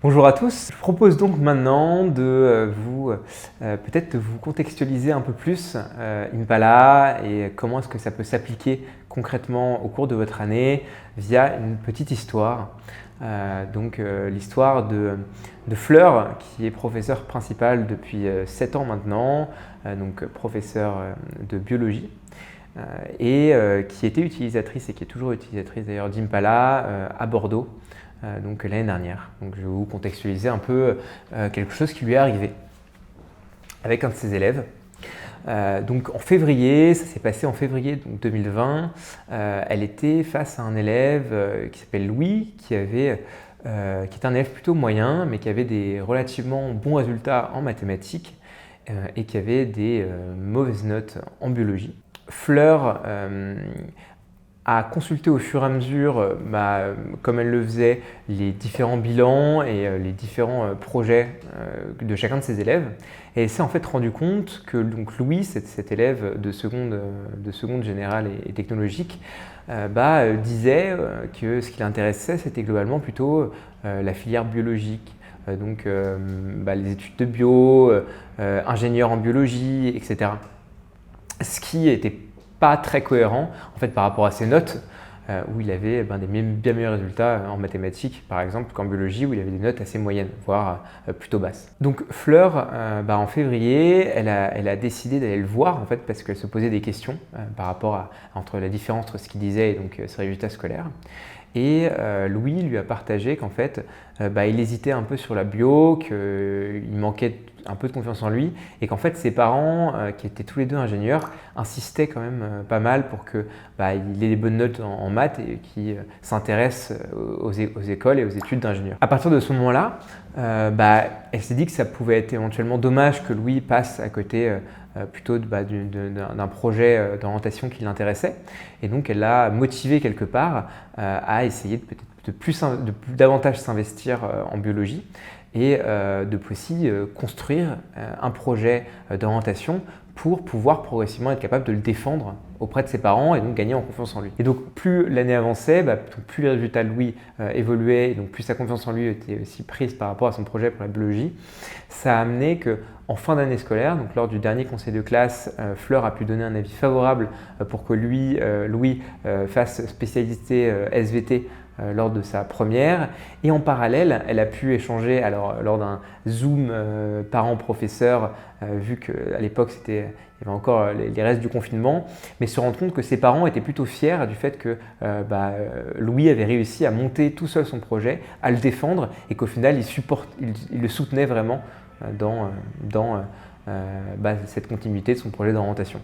Bonjour à tous, je propose donc maintenant de peut-être vous contextualiser un peu plus Impala et comment est-ce que ça peut s'appliquer concrètement au cours de votre année via une petite histoire. L'histoire de Fleur qui est professeur principal depuis 7 ans maintenant, donc professeur de biologie. Qui était utilisatrice et qui est toujours utilisatrice d'ailleurs d'Impala à Bordeaux donc l'année dernière. Donc je vais vous contextualiser un peu quelque chose qui lui est arrivé avec un de ses élèves. Donc en février, ça s'est passé en février 2020, elle était face à un élève qui s'appelle Louis, qui était un élève plutôt moyen, mais qui avait des relativement bons résultats en mathématiques et qui avait des mauvaises notes en biologie. Fleur a consulté au fur et à mesure, comme elle le faisait, les différents bilans et les différents projets de chacun de ses élèves. Et elle s'est en fait rendu compte que donc Louis, cet élève de seconde générale et technologique, disait que ce qui l'intéressait, c'était globalement plutôt la filière biologique. Les études de bio, ingénieur en biologie, etc. Ce qui était pas très cohérent en fait, par rapport à ses notes, où il avait des bien meilleurs résultats en mathématiques, par exemple, qu'en biologie, où il avait des notes assez moyennes, voire plutôt basses. Donc Fleur, en février, elle a décidé d'aller le voir, en fait, parce qu'elle se posait des questions par rapport entre la différence entre ce qu'il disait et donc, ses résultats scolaires. Et Louis lui a partagé qu'en fait, il hésitait un peu sur la bio, qu'il manquait un peu de confiance en lui et qu'en fait ses parents, qui étaient tous les deux ingénieurs, insistaient quand même pas mal pour qu'il ait des bonnes notes en maths et qu'il s'intéresse aux écoles et aux études d'ingénieurs. À partir de ce moment-là, elle s'est dit que ça pouvait être éventuellement dommage que Louis passe à côté plutôt d'un projet d'orientation qui l'intéressait. Et donc elle l'a motivé quelque part à essayer de davantage s'investir en biologie et de aussi construire un projet d'orientation pour pouvoir progressivement être capable de le défendre auprès de ses parents et donc gagner en confiance en lui. Et donc plus l'année avançait, plus les résultats de Louis évoluaient et donc plus sa confiance en lui était aussi prise par rapport à son projet pour la biologie. Ça a amené qu'en fin d'année scolaire, donc lors du dernier conseil de classe, Fleur a pu donner un avis favorable pour que Louis fasse spécialité SVT lors de sa première. Et en parallèle, elle a pu échanger lors d'un Zoom parents-professeurs, vu qu'à l'époque il y avait encore les restes du confinement, mais se rendre compte que ses parents étaient plutôt fiers du fait que Louis avait réussi à monter tout seul son projet, à le défendre et qu'au final il le soutenait vraiment dans cette continuité de son projet d'orientation.